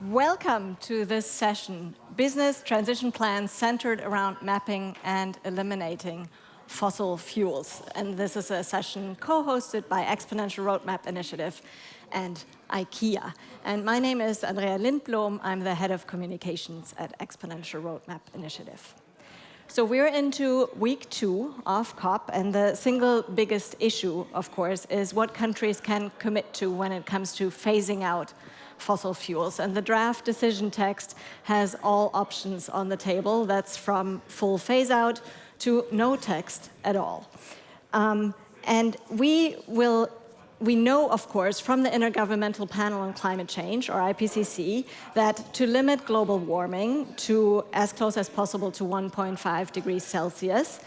Welcome to this session, Business Transition Plans Centered Around Mapping and Eliminating Fossil Fuels. And this is a session co-hosted by Exponential Roadmap Initiative and IKEA. And my name is Andrea Lindblom. I'm the head of communications at Exponential Roadmap Initiative. So we're into week 2 of COP, and the single biggest issue, of course, is what countries can commit to when it comes to phasing out fossil fuels. And the draft decision text has all options on the table. That's from full phase out to no text at all. And we know, of course, from the Intergovernmental Panel on Climate Change, or IPCC, that to limit global warming to as close as possible to 1.5 degrees Celsius,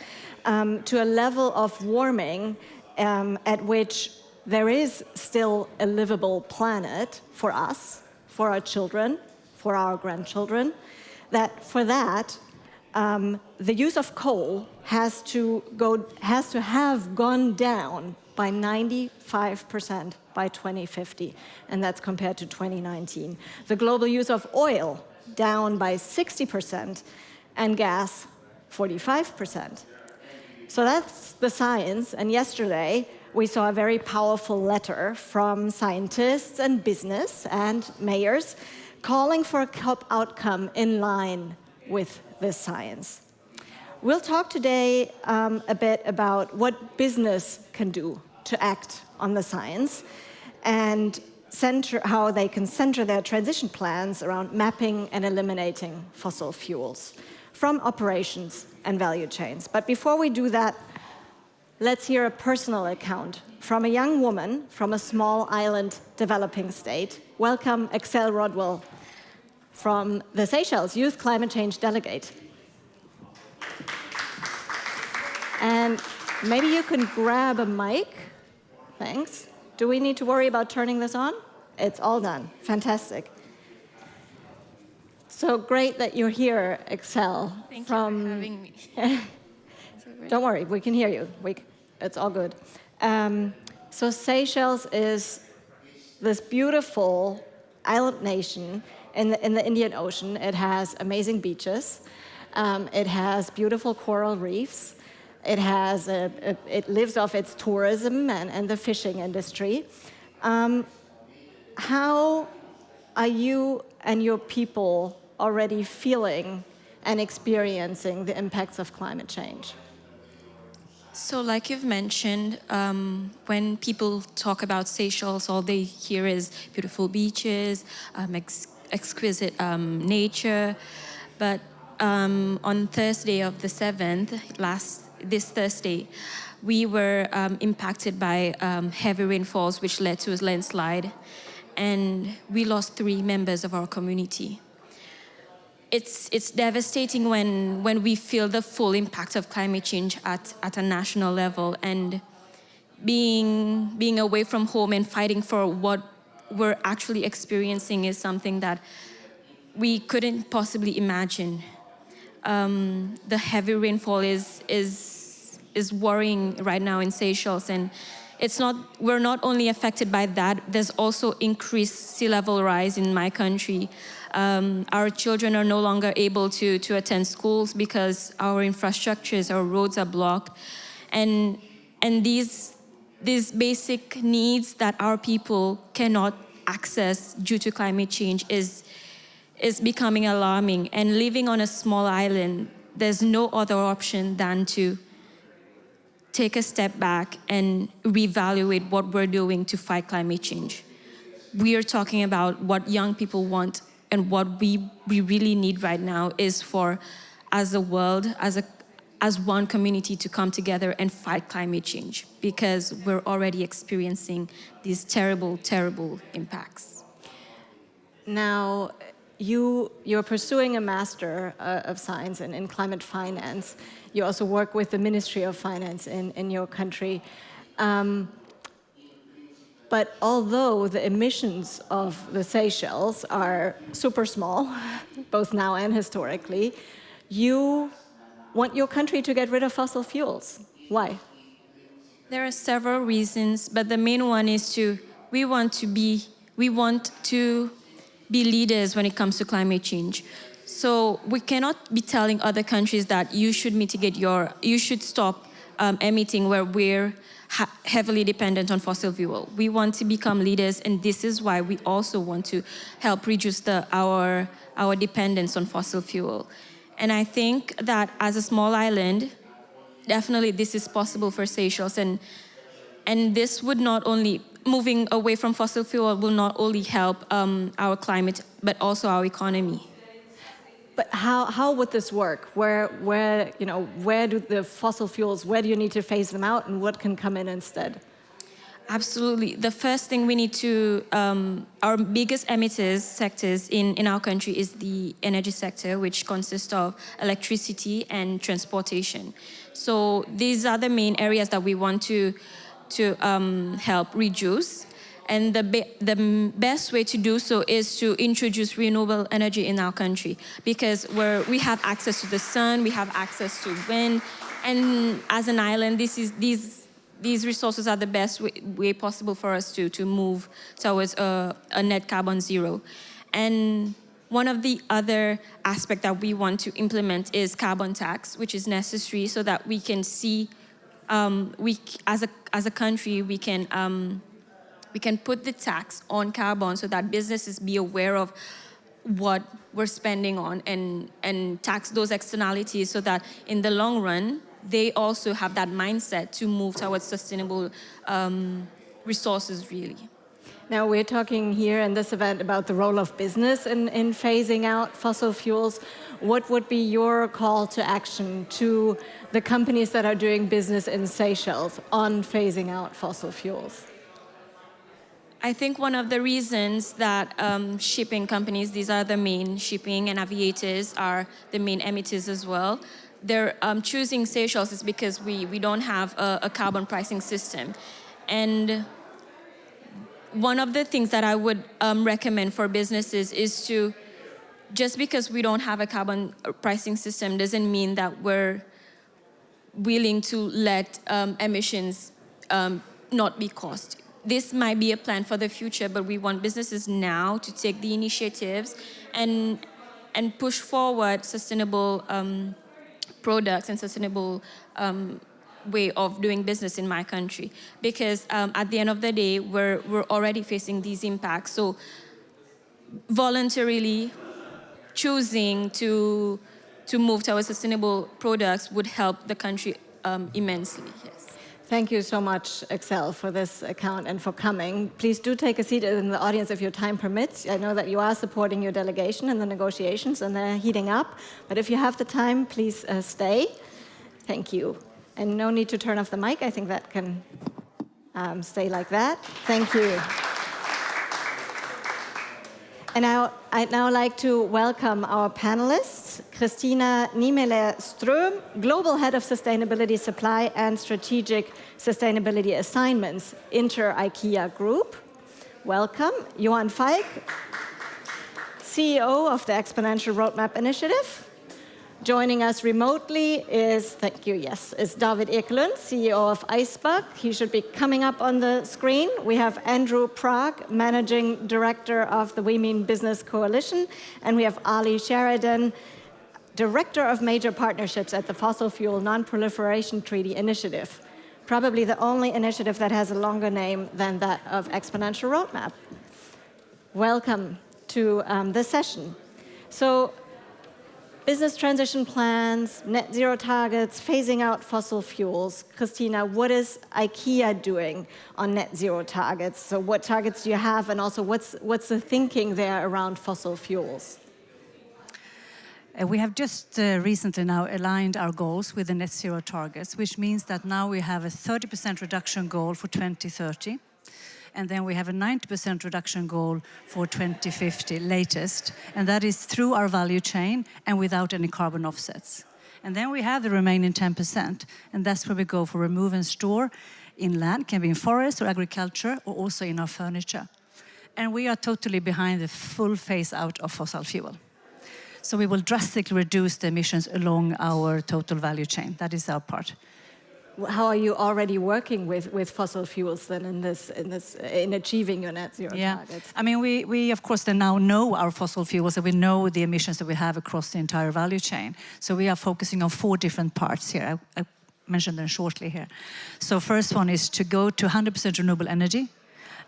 to a level of warming at which there is still a livable planet for us, for our children, for our grandchildren, that for that, the use of coal has to have gone down by 95% by 2050, and that's compared to 2019. The global use of oil down by 60%, and gas 45%. So that's the science, and yesterday we saw a very powerful letter from scientists and business and mayors calling for a COP outcome in line with this science. We'll talk today a bit about what business can do to act on the science and how they can center their transition plans around mapping and eliminating fossil fuels from operations and value chains. But before we do that, let's hear a personal account from a young woman from a small island developing state. Welcome, Excel Rodwell from the Seychelles, Youth Climate Change Delegate. And maybe you can grab a mic. Thanks. Do we need to worry about turning this on? It's all done. Fantastic. So great that you're here, Excel. Thank you for having me. Don't worry, we can hear you. It's all good. So Seychelles is this beautiful island nation in the Indian Ocean. It has amazing beaches. It has beautiful coral reefs. It lives off its tourism and the fishing industry. How are you and your people already feeling and experiencing the impacts of climate change? So like you've mentioned, when people talk about Seychelles, all they hear is beautiful beaches, exquisite nature. But on Thursday of the 7th, this Thursday, we were impacted by heavy rainfalls, which led to a landslide. And we lost 3 members of our community. It's devastating when we feel the full impact of climate change at a national level, and being away from home and fighting for what we're actually experiencing is something that we couldn't possibly imagine. The heavy rainfall is worrying right now in Seychelles, and we're not only affected by that, there's also increased sea level rise in my country. Our children are no longer able to attend schools because our infrastructures, our roads are blocked. And these basic needs that our people cannot access due to climate change is becoming alarming. And living on a small island, there's no other option than to take a step back and reevaluate what we're doing to fight climate change. We are talking about what young people want, and what we really need right now is for, as a world, as one community, to come together and fight climate change, because we're already experiencing these terrible, terrible impacts. Now, you're pursuing a Master of Science in Climate Finance. You also work with the Ministry of Finance in your country. But although the emissions of the Seychelles are super small, both now and historically, you want your country to get rid of fossil fuels. Why? There are several reasons, but the main one is we want to be leaders when it comes to climate change. So we cannot be telling other countries that you should you should stop emitting where we're heavily dependent on fossil fuel. We want to become leaders, and this is why we also want to help reduce our dependence on fossil fuel. And I think that as a small island, definitely this is possible for Seychelles, and this would not only, moving away from fossil fuel will not only help our climate, but also our economy. But how would this work? Where do the fossil fuels, where do you need to phase them out, and what can come in instead? Absolutely. The first thing we need to, our biggest emitters sectors in our country is the energy sector, which consists of electricity and transportation. So these are the main areas that we want to help reduce. And the best way to do so is to introduce renewable energy in our country, because we have access to the sun, we have access to wind, and as an island, these resources are the best way possible for us to move towards a net carbon zero. And one of the other aspects that we want to implement is carbon tax, which is necessary so that we can see, as a country, we can put the tax on carbon so that businesses be aware of what we're spending on, and tax those externalities so that in the long run, they also have that mindset to move towards sustainable resources, really. Now, we're talking here in this event about the role of business in phasing out fossil fuels. What would be your call to action to the companies that are doing business in Seychelles on phasing out fossil fuels? I think one of the reasons that shipping companies, these are the main shipping and aviators, are the main emitters as well. They're choosing Seychelles is because we don't have a carbon pricing system. And one of the things that I would recommend for businesses is to, just because we don't have a carbon pricing system doesn't mean that we're willing to let emissions not be cost. This might be a plan for the future, but we want businesses now to take the initiatives and push forward sustainable products and sustainable way of doing business in my country. Because at the end of the day, we're already facing these impacts. So voluntarily choosing to move towards sustainable products would help the country immensely. Yes. Thank you so much, Excel, for this account and for coming. Please do take a seat in the audience if your time permits. I know that you are supporting your delegation in the negotiations and they're heating up, but if you have the time, please stay. Thank you. And no need to turn off the mic. I think that can stay like that. Thank you. And I'd now like to welcome our panelists, Christina Niemeyer-Ström, Global Head of Sustainability Supply and Strategic Sustainability Assignments, Inter-IKEA Group. Welcome. Johan Falk, CEO of the Exponential Roadmap Initiative. Joining us remotely is, thank you, yes, is David Ekelund, CEO of Icebug. He should be coming up on the screen. We have Andrew Prague, Managing Director of the We Mean Business Coalition. And we have Ali Sheridan, Director of Major Partnerships at the Fossil Fuel Non-Proliferation Treaty Initiative. Probably the only initiative that has a longer name than that of Exponential Roadmap. Welcome to this session. So, business transition plans, net zero targets, phasing out fossil fuels. Christina, what is IKEA doing on net zero targets? So what targets do you have, and also what's the thinking there around fossil fuels? We have just recently now aligned our goals with the net zero targets, which means that now we have a 30% reduction goal for 2030. And then we have a 90% reduction goal for 2050 latest, and that is through our value chain and without any carbon offsets. And then we have the remaining 10%, and that's where we go for remove and store in land, can be in forest or agriculture, or also in our furniture. And we are totally behind the full phase out of fossil fuel. So we will drastically reduce the emissions along our total value chain. That is our part. how are you already working with fossil fuels then in achieving your net zero targets? I mean, we of course then now know our fossil fuels, and we know the emissions that we have across the entire value chain. So we are focusing on 4 different parts here. I mentioned them shortly here. So first one is to go to 100% renewable energy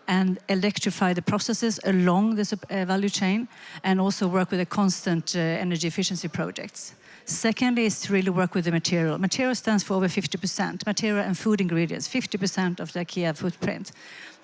and electrify the processes along this value chain, and also work with the constant energy efficiency projects. Secondly is to really work with the material. Material stands for over 50%. Material and food ingredients, 50% of the IKEA footprint.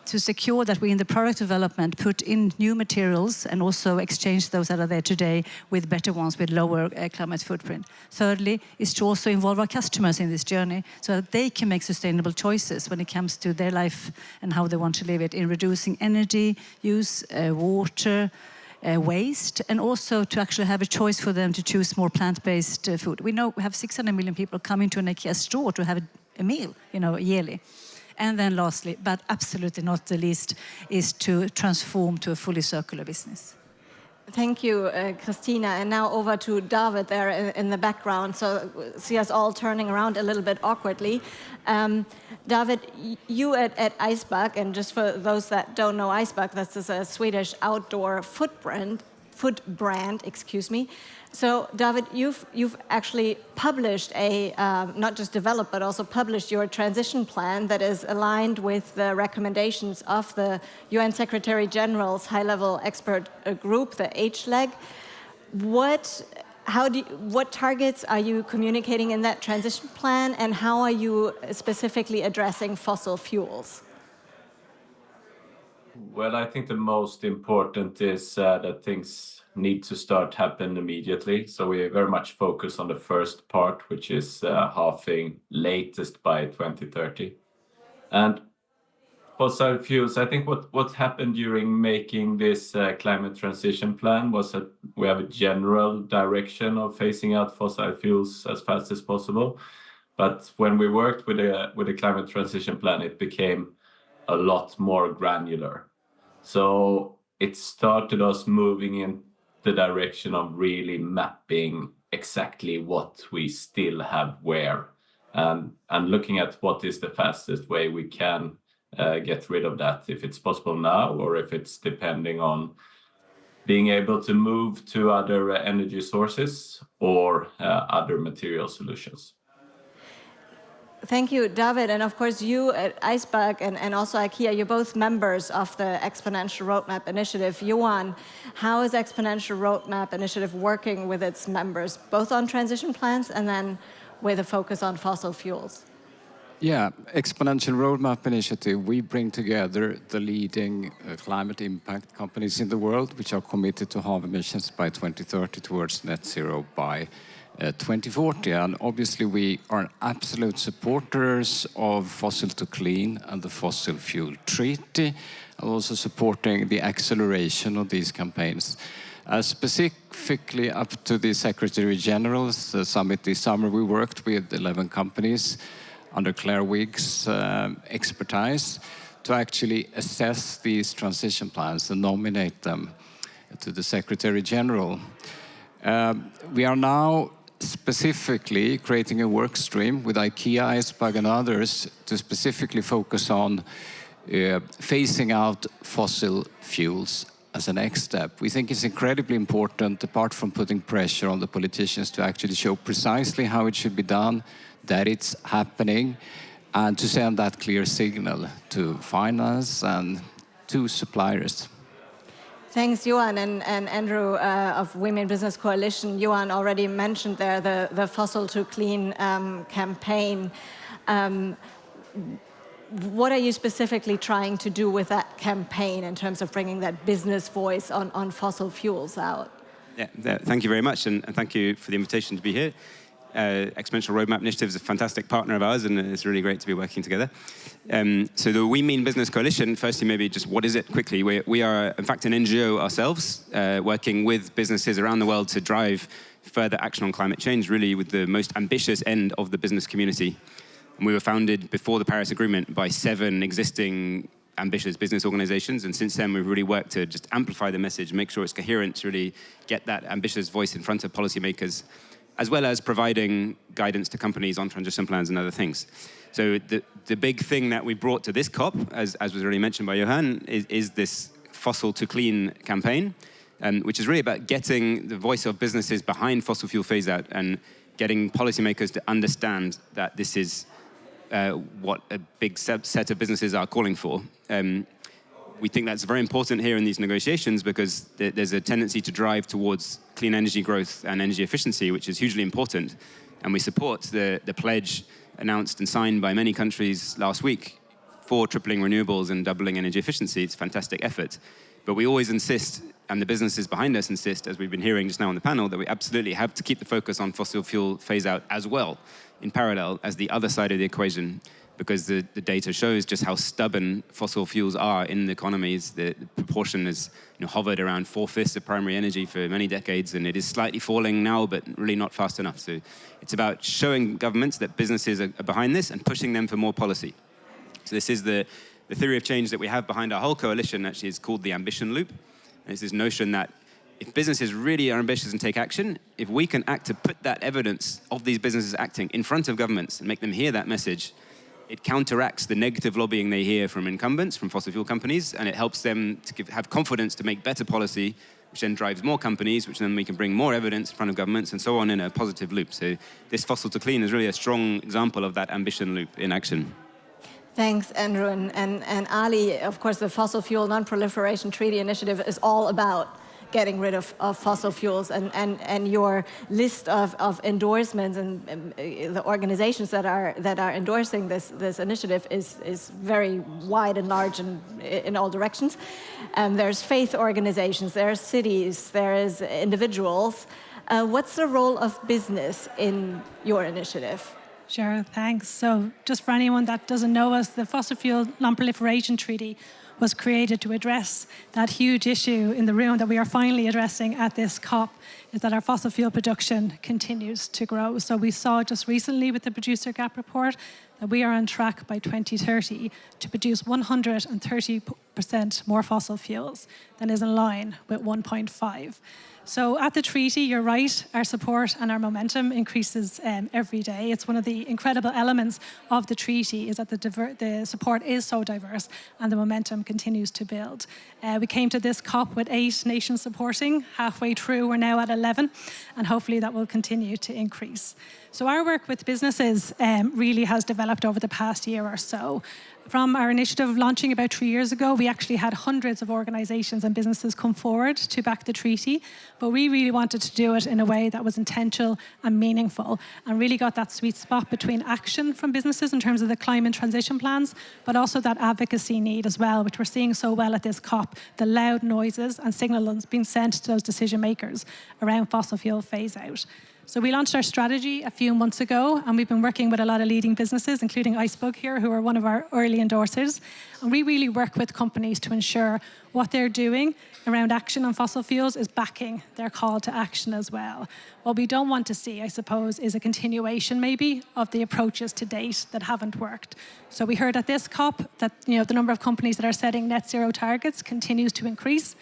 To secure that we in the product development put in new materials and also exchange those that are there today with better ones with lower climate footprint. Thirdly is to also involve our customers in this journey so that they can make sustainable choices when it comes to their life and how they want to live it, in reducing energy use, water, waste, and also to actually have a choice for them to choose more plant-based food. We know we have 600 million people coming to an IKEA store to have a meal, yearly. And then lastly, but absolutely not the least, is to transform to a fully circular business. Thank you, Christina. And now over to David there in the background. So see us all turning around a little bit awkwardly. David, you at Icebug, and just for those that don't know Icebug, this is a Swedish outdoor food brand, excuse me. So, David, you've actually published not just developed, but also published your transition plan that is aligned with the recommendations of the UN Secretary General's high-level expert group, the HLEG. What targets are you communicating in that transition plan, and how are you specifically addressing fossil fuels? Well, I think the most important is that things need to start happen immediately. So we very much focus on the first part, which is halving latest by 2030. And fossil fuels, I think what happened during making this climate transition plan was that we have a general direction of phasing out fossil fuels as fast as possible. But when we worked with a climate transition plan, it became a lot more granular. So it started us moving in the direction of really mapping exactly what we still have where, and looking at what is the fastest way we can get rid of that, if it's possible now, or if it's depending on being able to move to other energy sources or other material solutions. Thank you, David. And of course, you at Icebug and also IKEA, you're both members of the Exponential Roadmap Initiative. Johan, how is Exponential Roadmap Initiative working with its members, both on transition plans and then with a focus on fossil fuels? Yeah, Exponential Roadmap Initiative, we bring together the leading climate impact companies in the world, which are committed to halve emissions by 2030 towards net zero by 2040. And obviously we are absolute supporters of fossil to clean and the fossil fuel treaty, and also supporting the acceleration of these campaigns. Specifically up to the Secretary General's summit this summer, we worked with 11 companies under Claire Wigg's expertise to actually assess these transition plans and nominate them to the Secretary General. We are now specifically creating a work stream with IKEA, Icebug and others to specifically focus on phasing out fossil fuels as a next step. We think it's incredibly important, apart from putting pressure on the politicians, to actually show precisely how it should be done, that it's happening, and to send that clear signal to finance and to suppliers. Thanks, Johan. And Andrew of Women Business Coalition, Johan already mentioned there the Fossil to Clean campaign. What are you specifically trying to do with that campaign in terms of bringing that business voice on fossil fuels out? Yeah, thank you very much, and thank you for the invitation to be here. Exponential Roadmap Initiative is a fantastic partner of ours, and it's really great to be working together. So the We Mean Business Coalition, firstly, maybe just what is it quickly? We are, in fact, an NGO ourselves, working with businesses around the world to drive further action on climate change, really with the most ambitious end of the business community. And we were founded before the Paris Agreement by 7 existing ambitious business organizations, and since then we've really worked to just amplify the message, make sure it's coherent, to really get that ambitious voice in front of policymakers. as well as providing guidance to companies on transition plans and other things. So the big thing that we brought to this COP, as was already mentioned by Johan, is this fossil to clean campaign, which is really about getting the voice of businesses behind fossil fuel phase out and getting policymakers to understand that this is what a big set of businesses are calling for. We think that's very important here in these negotiations because there's a tendency to drive towards clean energy growth and energy efficiency, which is hugely important. And we support the pledge announced and signed by many countries last week for tripling renewables and doubling energy efficiency. It's a fantastic effort. But we always insist, and the businesses behind us insist, as we've been hearing just now on the panel, that we absolutely have to keep the focus on fossil fuel phase out as well, in parallel as the other side of the equation, because the data shows just how stubborn fossil fuels are in the economies. The proportion has hovered around 4/5 of primary energy for many decades, and it is slightly falling now, but really not fast enough. So it's about showing governments that businesses are behind this and pushing them for more policy. So this is the theory of change that we have behind our whole coalition. Actually, is called the ambition loop. And it's this notion that if businesses really are ambitious and take action, if we can act to put that evidence of these businesses acting in front of governments and make them hear that message, it counteracts the negative lobbying they hear from incumbents, from fossil fuel companies, and it helps them to have confidence to make better policy, which then drives more companies, which then we can bring more evidence in front of governments, and so on in a positive loop. So this fossil to clean is really a strong example of that ambition loop in action. Thanks, Andrew. And Ali, of course, the Fossil Fuel Non-Proliferation Treaty Initiative is all about getting rid of fossil fuels, and your list of endorsements and the organizations that are endorsing this initiative is very wide and large and in all directions. There's faith organizations, there are cities, there is individuals. What's the role of business in your initiative? Sure, thanks. So just for anyone that doesn't know us, the Fossil Fuel Non-Proliferation Treaty was created to address that huge issue in the room that we are finally addressing at this COP, is that our fossil fuel production continues to grow. So we saw just recently with the Producer Gap Report that we are on track by 2030 to produce 130% more fossil fuels than is in line with 1.5. So at the treaty, you're right, our support and our momentum increases every day. It's one of the incredible elements of the treaty is that the support is so diverse and the momentum continues to build. We came to this COP with 8 nations supporting. Halfway through, we're now at 11, and hopefully that will continue to increase. So our work with businesses really has developed over the past year or so. From our initiative launching about 3 years ago, we actually had hundreds of organizations and businesses come forward to back the treaty, but we really wanted to do it in a way that was intentional and meaningful, and really got that sweet spot between action from businesses in terms of the climate transition plans, but also that advocacy need as well, which we're seeing so well at this COP, the loud noises and signals being sent to those decision makers around fossil fuel phase out. So we launched our strategy a few months ago, and we've been working with a lot of leading businesses, including Icebug here, who are one of our early endorsers. And we really work with companies to ensure what they're doing around action on fossil fuels is backing their call to action as well. What we don't want to see, I suppose, is a continuation maybe of the approaches to date that haven't worked. So we heard at this COP that the number of companies that are setting net zero targets continues to increase,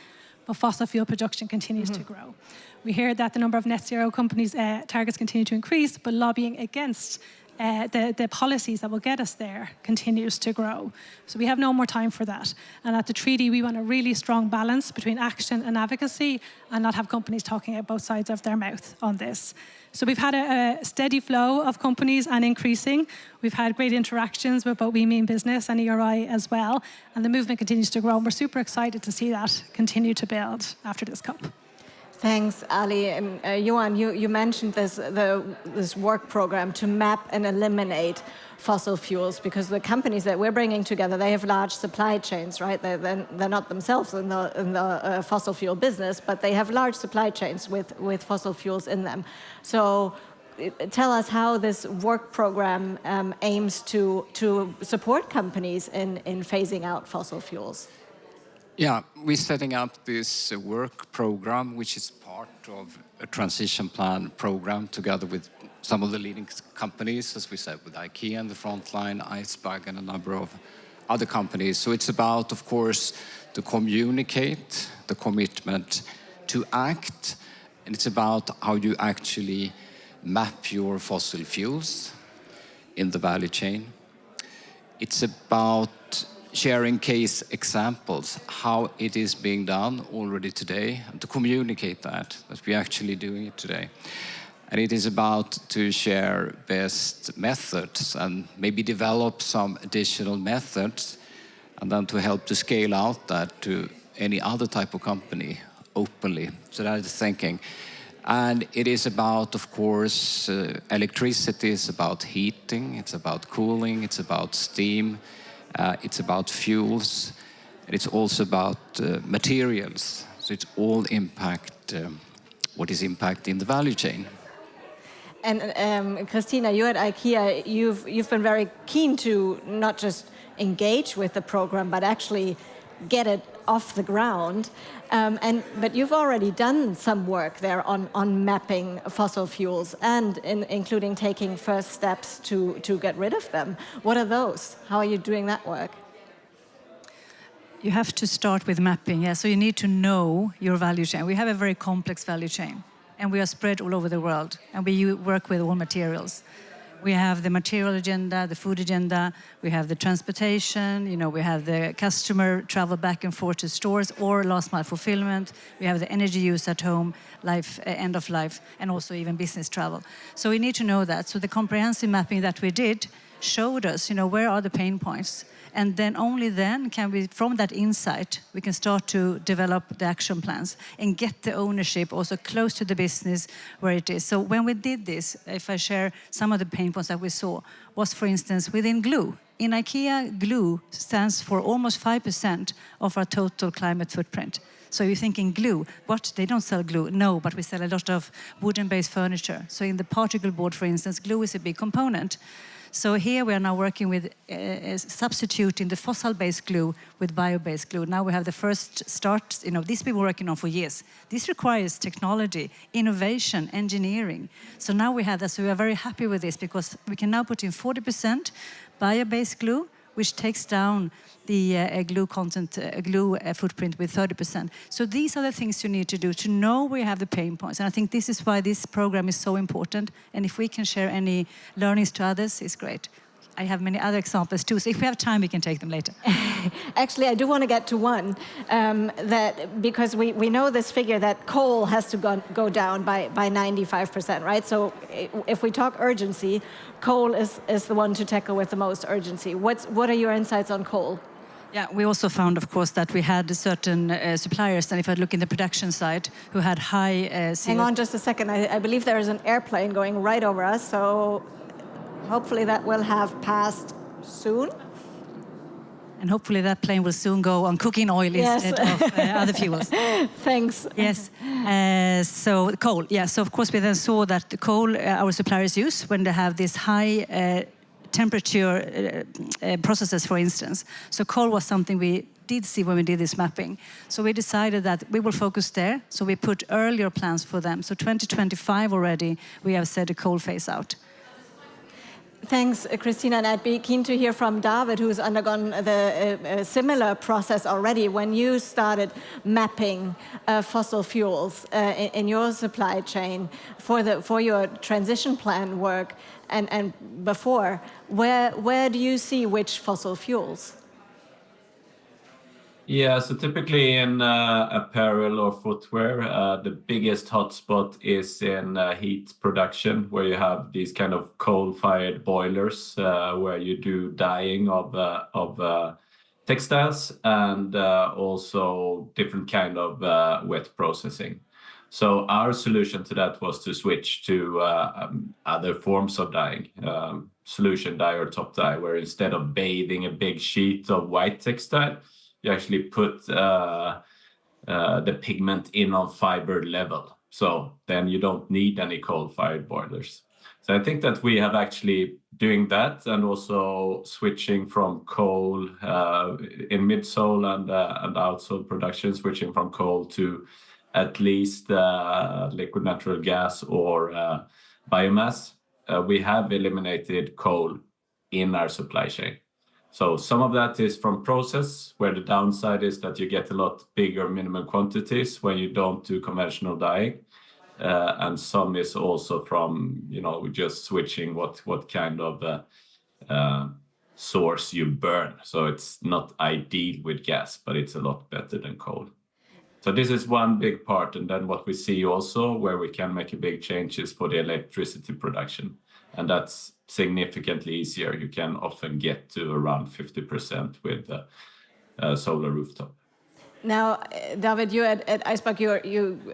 but fossil fuel production continues to grow. We hear that the number of net zero companies' targets continue to increase, but lobbying against the policies that will get us there continues to grow. So we have no more time for that. And at the treaty, we want a really strong balance between action and advocacy and not have companies talking out both sides of their mouth on this. So we've had a steady flow of companies and increasing. We've had great interactions with both We Mean Business and ERI as well. And the movement continues to grow. And we're super excited to see that continue to build after this COP. Thanks, Ali. And Johan, you mentioned this work program to map and eliminate fossil fuels, because the companies that we're bringing together, they have large supply chains, right? They're not themselves in the fossil fuel business, but they have large supply chains with fossil fuels in them. So tell us how this work program aims to support companies in phasing out fossil fuels. Yeah, we're setting up this work program, which is part of a transition plan program together with some of the leading companies, as we said, with IKEA and the Frontline, Icebug, and a number of other companies. So it's about, of course, to communicate the commitment to act, and it's about how you actually map your fossil fuels in the value chain. It's about sharing case examples, how it is being done already today, and to communicate that we're actually doing it today. And it is about to share best methods and maybe develop some additional methods, and then to help to scale out that to any other type of company openly. So that is the thinking. And it is about, of course, electricity, it's about heating, it's about cooling, it's about steam, it's about fuels, and it's also about materials. So it's all impact, what is impacting the value chain. And Christina, you at IKEA, you've been very keen to not just engage with the program, but actually get it off the ground. But you've already done some work there on mapping fossil fuels and including taking first steps to get rid of them. What are those? How are you doing that work? You have to start with mapping, yeah. So you need to know your value chain. We have a very complex value chain, and we are spread all over the world, and we work with all materials. We have the material agenda, the food agenda, we have the transportation, we have the customer travel back and forth to stores or last mile fulfillment. We have the energy use at home, life, end of life, and also even business travel. So we need to know that. So the comprehensive mapping that we did showed us, where are the pain points. And then only then can we, from that insight, we can start to develop the action plans and get the ownership also close to the business where it is. So when we did this, if I share some of the pain points that we saw, was for instance within glue. In IKEA, glue stands for almost 5% of our total climate footprint. So you're thinking glue, what? They don't sell glue. No, but we sell a lot of wooden-based furniture. So in the particle board, for instance, glue is a big component. So here we are now working with substituting the fossil-based glue with bio-based glue. Now we have the first start, this we've been working on for years. This requires technology, innovation, engineering. So now we have that, so we are very happy with this because we can now put in 40% bio-based glue, which takes down the glue footprint with 30%. So these are the things you need to do to know where you have the pain points. And I think this is why this program is so important. And if we can share any learnings to others, it's great. I have many other examples too, so if we have time, we can take them later. Actually, I do want to get to one, because we know this figure that coal has to go down by 95%, right? So if we talk urgency, coal is the one to tackle with the most urgency. What are your insights on coal? Yeah, we also found, of course, that we had certain suppliers, and if I look in the production side, who had high Hang on just a second. I believe there is an airplane going right over us, so hopefully that will have passed soon. And hopefully that plane will soon go on cooking oil instead of other fuels. Thanks. Yes. So coal, yeah. So of course we then saw that the coal our suppliers use when they have this high temperature processes, for instance. So coal was something we did see when we did this mapping. So we decided that we will focus there. So we put earlier plans for them. So 2025 already, we have said a coal phase out. Thanks, Christina, and I'd be keen to hear from David, who's undergone the similar process already. When you started mapping fossil fuels in your supply chain for your transition plan work and before, where do you see which fossil fuels? Yeah, so typically in apparel or footwear, the biggest hotspot is in heat production, where you have these kind of coal-fired boilers, where you do dyeing of textiles and also different kind of wet processing. So our solution to that was to switch to other forms of dyeing, solution dye or top dye, where instead of bathing a big sheet of white textile, you actually put the pigment in on fiber level. So then you don't need any coal-fired boilers. So I think that we have actually doing that and also switching from coal in midsole and outsole production, switching from coal to at least liquid natural gas or biomass. We have eliminated coal in our supply chain. So some of that is from process, where the downside is that you get a lot bigger minimum quantities when you don't do conventional dyeing. and some is also from, you know, just switching what kind of source you burn. So it's not ideal with gas, but it's a lot better than coal. So this is one big part. And then what we see also where we can make a big change is for the electricity production. And that's significantly easier. You can often get to around 50% with solar rooftop. Now, David, you at Icebug,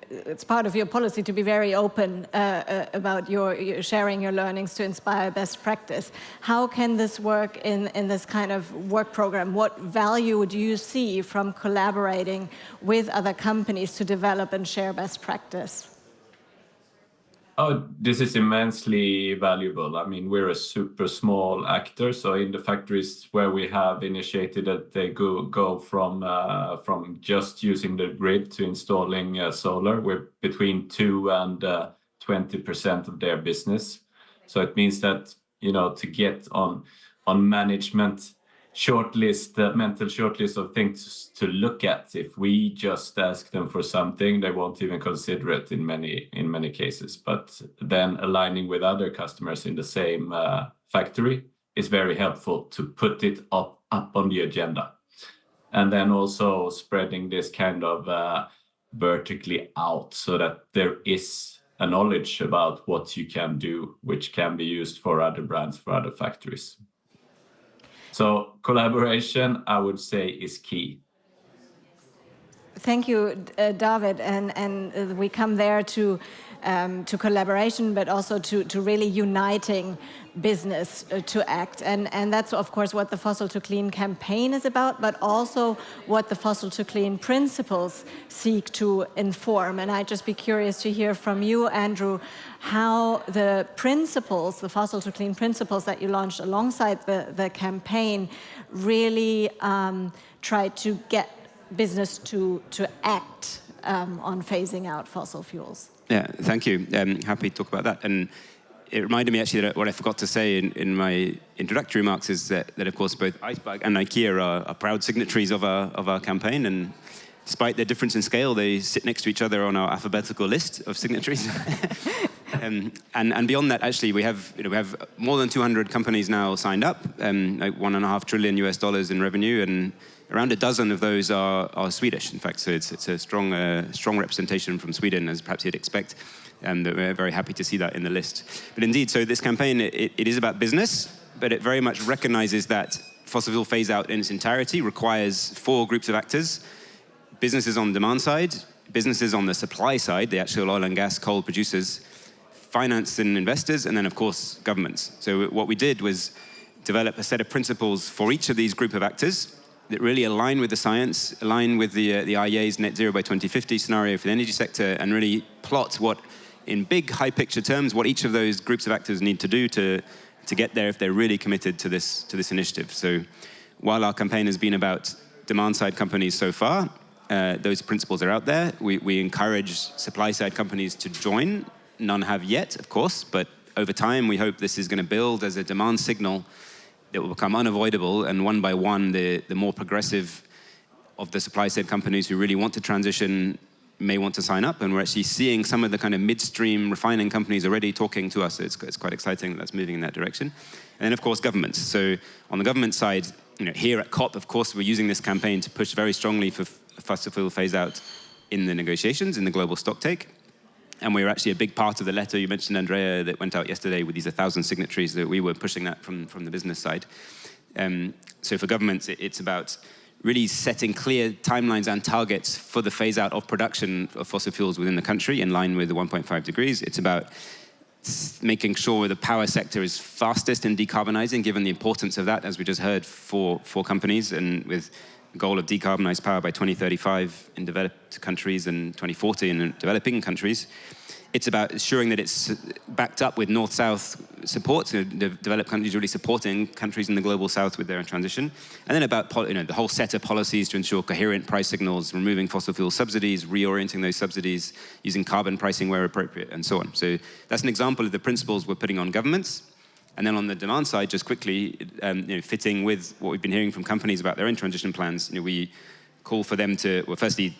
it's part of your policy to be very open about your sharing your learnings to inspire best practice. How can this work in this kind of work program? What value do you see from collaborating with other companies to develop and share best practice? Oh, this is immensely valuable. I mean, we're a super small actor, so in the factories where we have initiated that they go from just using the grid to installing solar, we're between 2 and 20% of their business. So it means that, you know, to get on management mental shortlist of things to look at. If we just ask them for something, they won't even consider it in many cases. But then aligning with other customers in the same factory is very helpful to put it up on the agenda. And then also spreading this kind of vertically out so that there is a knowledge about what you can do, which can be used for other brands, for other factories. So collaboration, I would say, is key. Thank you, David. And we come there to collaboration, but also to really uniting business to act. And that's, of course, what the Fossil to Clean campaign is about, but also what the Fossil to Clean principles seek to inform. And I'd just be curious to hear from you, Andrew, how the principles, the Fossil to Clean principles that you launched alongside the campaign really try to get business to act on phasing out fossil fuels. Yeah, thank you. Happy to talk about that. And it reminded me actually that what I forgot to say in my introductory remarks is that of course both Icebug and IKEA are proud signatories of our campaign, and despite their difference in scale, they sit next to each other on our alphabetical list of signatories. And beyond that, actually, we have more than 200 companies now signed up, like $1.5 trillion in revenue, and around a dozen of those are Swedish. In fact, so it's a strong representation from Sweden, as perhaps you'd expect. And we're very happy to see that in the list. But indeed, so this campaign, it is about business, but it very much recognizes that fossil fuel phase out in its entirety requires 4 groups of actors: businesses on the demand side, businesses on the supply side, the actual oil and gas coal producers, finance and investors, and then of course governments. So what we did was develop a set of principles for each of these group of actors that really align with the science, align with the IEA's net zero by 2050 scenario for the energy sector, and really plot what, in big high picture terms, what each of those groups of actors need to do to get there if they're really committed to this initiative. So while our campaign has been about demand side companies so far, those principles are out there. We encourage supply side companies to join. None have yet, of course, but over time we hope this is going to build as a demand signal that will become unavoidable, and one by one the more progressive of the supply side companies who really want to transition may want to sign up, and we're actually seeing some of the kind of midstream refining companies already talking to us. It's quite exciting that that's moving in that direction. And then of course governments. So on the government side, here at COP, of course, we're using this campaign to push very strongly for fossil fuel phase out in the negotiations, in the global stocktake. And we were actually a big part of the letter you mentioned, Andrea, that went out yesterday with these 1,000 signatories, that we were pushing that from the business side. So for governments, it's about really setting clear timelines and targets for the phase out of production of fossil fuels within the country in line with the 1.5 degrees. It's about making sure the power sector is fastest in decarbonizing, given the importance of that, as we just heard, for companies, and with the goal of decarbonized power by 2035 in developed countries and 2040 in developing countries. It's about ensuring that it's backed up with North-South support, so the developed countries really supporting countries in the global South with their transition. And then about the whole set of policies to ensure coherent price signals, removing fossil fuel subsidies, reorienting those subsidies, using carbon pricing where appropriate, and so on. So that's an example of the principles we're putting on governments. And then on the demand side, just quickly, fitting with what we've been hearing from companies about their own transition plans, we call for them to, well, firstly,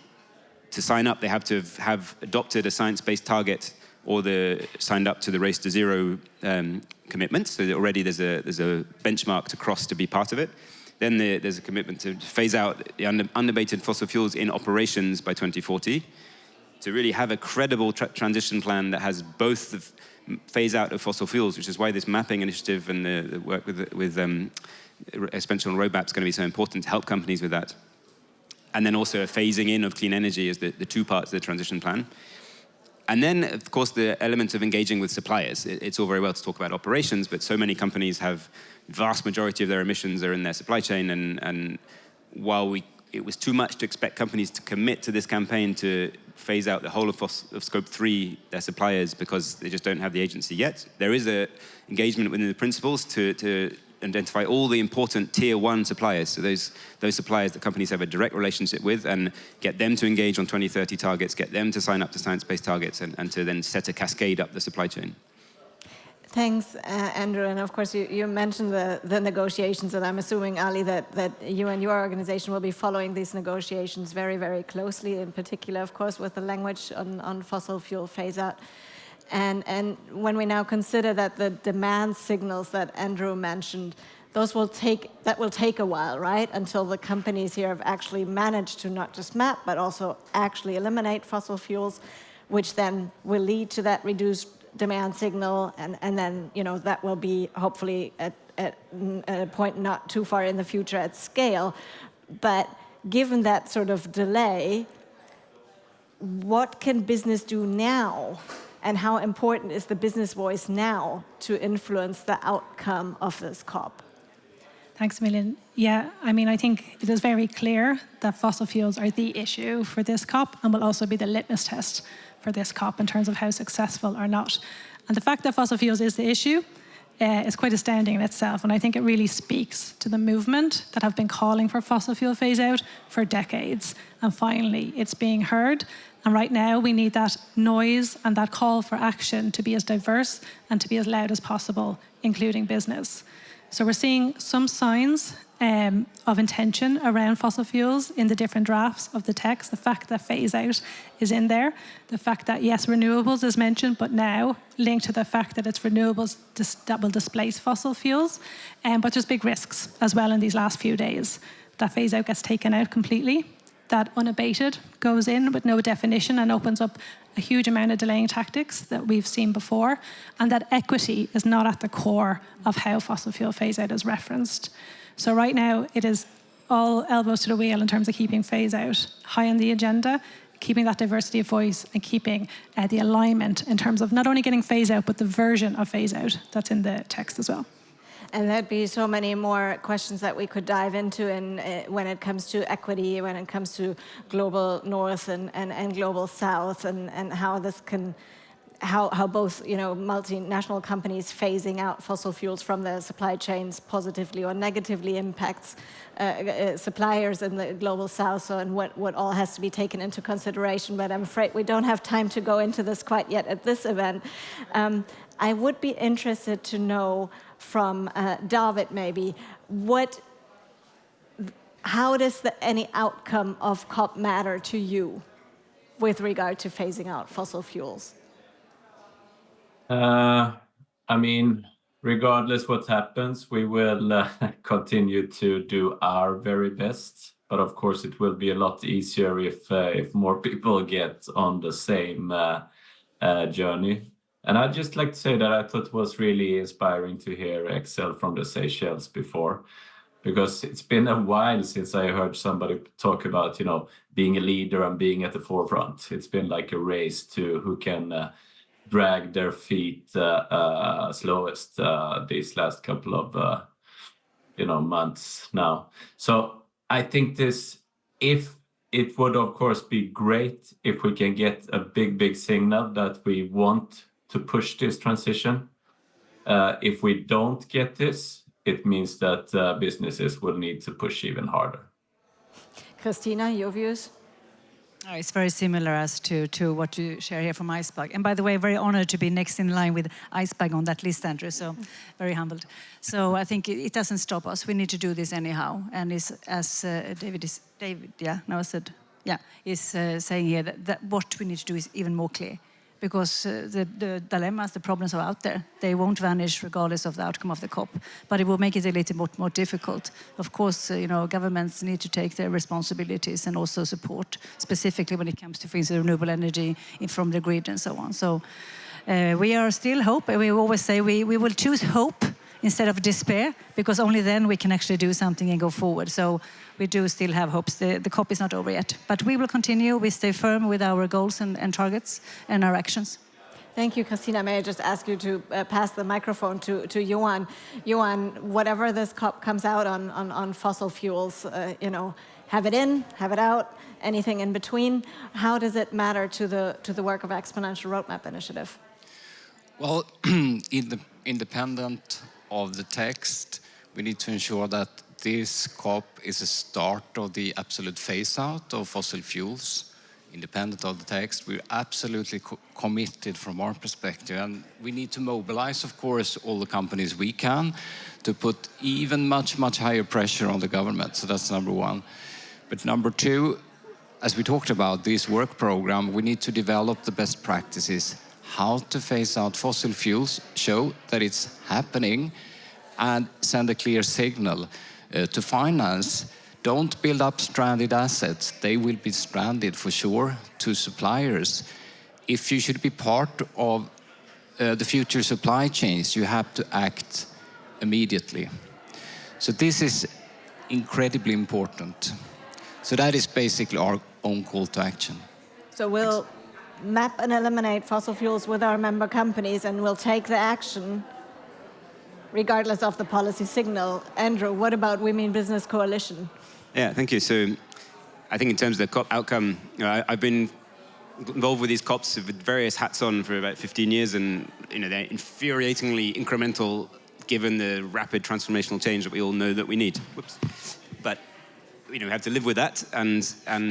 to sign up, they have to have adopted a science-based target or signed up to the Race to Zero commitment. So that already there's a benchmark to cross to be part of it. Then there's a commitment to phase out the unabated fossil fuels in operations by 2040, to really have a credible transition plan that has both the phase out of fossil fuels, which is why this mapping initiative and the work with Exponential Roadmap is going to be so important to help companies with that. And then also a phasing in of clean energy as the two parts of the transition plan. And then, of course, the element of engaging with suppliers. It's all very well to talk about operations, but so many companies have vast majority of their emissions are in their supply chain. And while it was too much to expect companies to commit to this campaign to phase out the whole of Scope 3, their suppliers, because they just don't have the agency yet, there is an engagement within the principles to identify all the important tier 1 suppliers, so those suppliers that companies have a direct relationship with, and get them to engage on 2030 targets, get them to sign up to science-based targets, and to then set a cascade up the supply chain. Thanks, Andrew. And of course, you mentioned the negotiations, and I'm assuming, Ali, that you and your organization will be following these negotiations very, very closely, in particular, of course, with the language on fossil fuel phase-out. And when we now consider that the demand signals that Andrew mentioned, that will take a while, right? Until the companies here have actually managed to not just map, but also actually eliminate fossil fuels, which then will lead to that reduced demand signal, and then that will be hopefully at a point not too far in the future at scale. But given that sort of delay, what can business do now? And how important is the business voice now to influence the outcome of this COP? Thanks, Million. Yeah, I mean, I think it is very clear that fossil fuels are the issue for this COP and will also be the litmus test for this COP in terms of how successful or not. And the fact that fossil fuels is the issue is quite astounding in itself. And I think it really speaks to the movement that have been calling for fossil fuel phase out for decades. And finally, it's being heard. And right now, we need that noise and that call for action to be as diverse and to be as loud as possible, including business. So we're seeing some signs of intention around fossil fuels in the different drafts of the text. The fact that phase out is in there. The fact that, yes, renewables is mentioned, but now linked to the fact that it's renewables that will displace fossil fuels. But there's big risks as well in these last few days. That phase out gets taken out completely. That unabated goes in with no definition and opens up a huge amount of delaying tactics that we've seen before, and that equity is not at the core of how fossil fuel phase-out is referenced. So right now, it is all elbows to the wheel in terms of keeping phase-out high on the agenda, keeping that diversity of voice, and keeping the alignment in terms of not only getting phase-out, but the version of phase-out that's in the text as well. And there'd be so many more questions that we could dive into when it comes to equity, when it comes to global north and global south, and how this can, how both multinational companies phasing out fossil fuels from their supply chains positively or negatively impacts suppliers in the global south, and what all has to be taken into consideration. But I'm afraid we don't have time to go into this quite yet at this event. I would be interested to know from David maybe, how does any outcome of COP matter to you with regard to phasing out fossil fuels? I mean, regardless what happens, we will continue to do our very best. But of course, it will be a lot easier if more people get on the same journey. And I'd just like to say that I thought it was really inspiring to hear Excel from the Seychelles before, because it's been a while since I heard somebody talk about, being a leader and being at the forefront. It's been like a race to who can drag their feet slowest these last couple of, months now. So I think it would, of course, be great if we can get a big signal that we want to push this transition. If we don't get this, it means that businesses will need to push even harder. Christina, your views? Oh, it's very similar as to what you share here from Icebag. And by the way, very honored to be next in line with Icebag on that list, Andrew, so very humbled. So I think it doesn't stop us. We need to do this anyhow. And it's, as David, yeah, now I said is saying here that what we need to do is even more clear. Because the dilemmas, the problems are out there. They won't vanish regardless of the outcome of the COP, but it will make it a little bit more difficult. Of course, governments need to take their responsibilities and also support, specifically when it comes to, for instance, renewable energy from the grid and so on. So we are still hope. We always say we will choose hope instead of despair, because only then we can actually do something and go forward. So we do still have hopes. The COP is not over yet. But we will continue. We stay firm with our goals and targets and our actions. Thank you, Christina. May I just ask you to pass the microphone to Johan. Johan, whatever this COP comes out on fossil fuels, have it in, have it out, anything in between. How does it matter to the work of Exponential Roadmap Initiative? Well, independent of the text, we need to ensure that this COP is a start of the absolute phase-out of fossil fuels. Independent of the text, we're absolutely committed from our perspective. And we need to mobilize, of course, all the companies we can to put even much higher pressure on the government. So that's number one. But number two, as we talked about this work program, we need to develop the best practices, how to phase out fossil fuels, show that it's happening, and send a clear signal to finance. Don't build up stranded assets. They will be stranded for sure to suppliers. If you should be part of the future supply chains, you have to act immediately. So this is incredibly important. So that is basically our own call to action. So we'll map and eliminate fossil fuels with our member companies, and we'll take the action regardless of the policy signal. Andrew, what about We Mean Business Coalition? Yeah, thank you. So I think in terms of the COP outcome, I've been involved with these COPs with various hats on for about 15 years, and they're infuriatingly incremental given the rapid transformational change that we all know that we need. Whoops. But we have to live with that, and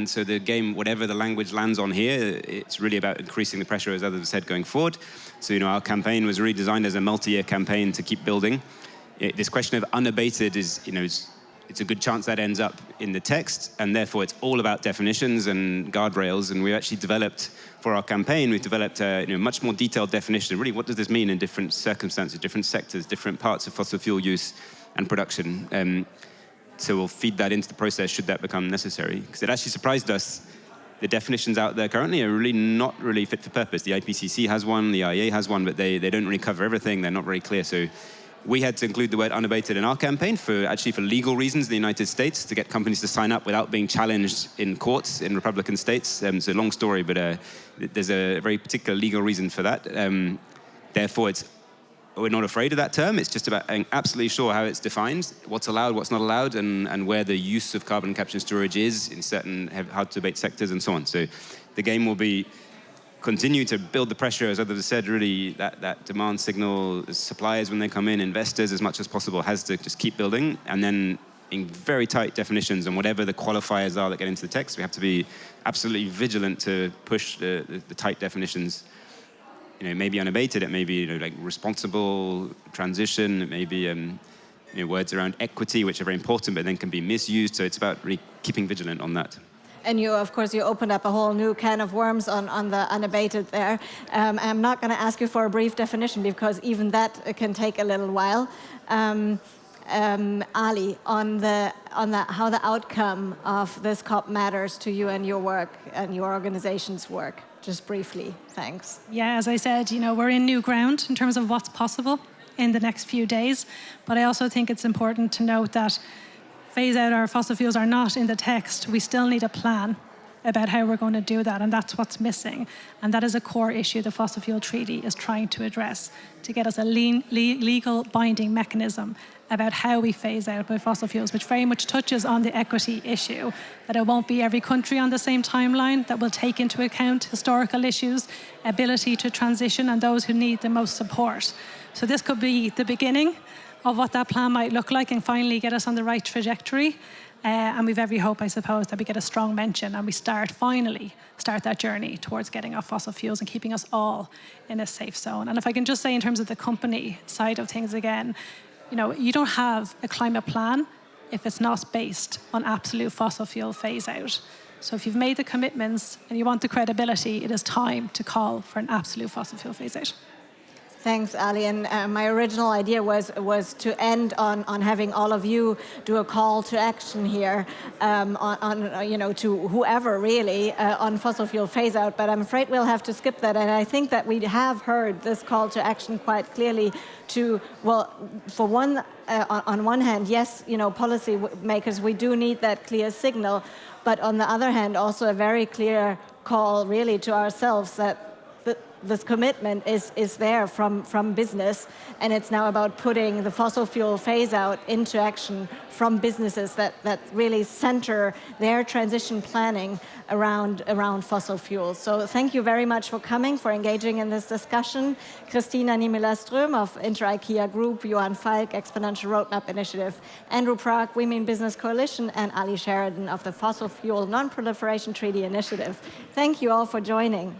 so the game, whatever the language lands on here, it's really about increasing the pressure, as others have said, going forward. So our campaign was really designed as a multi-year campaign to keep building. This question of unabated is, it's a good chance that ends up in the text, and therefore it's all about definitions and guardrails. And we actually developed, for our campaign, we've developed a much more detailed definition. Really, what does this mean in different circumstances, different sectors, different parts of fossil fuel use and production? So we'll feed that into the process should that become necessary. Because it actually surprised us. The definitions out there currently are really not really fit for purpose. The IPCC has one, the IEA has one, but they don't really cover everything. They're not very clear. So we had to include the word unabated in our campaign for legal reasons in the United States, to get companies to sign up without being challenged in courts in Republican states. It's a long story, but there's a very particular legal reason for that. Therefore, we're not afraid of that term. It's just about being absolutely sure how it's defined, what's allowed, what's not allowed, and where the use of carbon capture and storage is in certain hard-to-abate sectors and so on. So the game will be continue to build the pressure, as others have said, really that demand signal, suppliers when they come in, investors as much as possible, has to just keep building, and then in very tight definitions and whatever the qualifiers are that get into the text, we have to be absolutely vigilant to push the tight definitions. It may be unabated, it may be like responsible transition, it may be words around equity, which are very important, but then can be misused. So it's about really keeping vigilant on that. And you opened up a whole new can of worms on the unabated there. I'm not going to ask you for a brief definition, because even that can take a little while. Ali, on how the outcome of this COP matters to you and your work and your organization's work. Just briefly, thanks. Yeah, as I said, we're in new ground in terms of what's possible in the next few days. But I also think it's important to note that phase out our fossil fuels are not in the text. We still need a plan about how we're going to do that, and that's what's missing. And that is a core issue the Fossil Fuel Treaty is trying to address, to get us a legal binding mechanism about how we phase out by fossil fuels, which very much touches on the equity issue, that it won't be every country on the same timeline, that will take into account historical issues, ability to transition, and those who need the most support. So this could be the beginning of what that plan might look like, and finally get us on the right trajectory. And we've every hope, I suppose, that we get a strong mention and we finally start that journey towards getting off fossil fuels and keeping us all in a safe zone. And if I can just say, in terms of the company side of things again, you don't have a climate plan if it's not based on absolute fossil fuel phase out. So if you've made the commitments and you want the credibility, it is time to call for an absolute fossil fuel phase out. Thanks, Ali. And my original idea was to end on having all of you do a call to action here to whoever really on fossil fuel phase out. But I'm afraid we'll have to skip that. And I think that we have heard this call to action quite clearly. On one hand, yes, policy makers, we do need that clear signal. But on the other hand, also a very clear call really to ourselves that this commitment is there from business, and it's now about putting the fossil fuel phase out into action from businesses that really center their transition planning around fossil fuels. So thank you very much for coming, for engaging in this discussion. Christina Niemöller-Ström of Inter-IKEA Group, Johan Falk, Exponential Roadmap Initiative, Andrew Prague, We Mean Business Coalition, and Ali Sheridan of the Fossil Fuel Non-Proliferation Treaty Initiative. Thank you all for joining.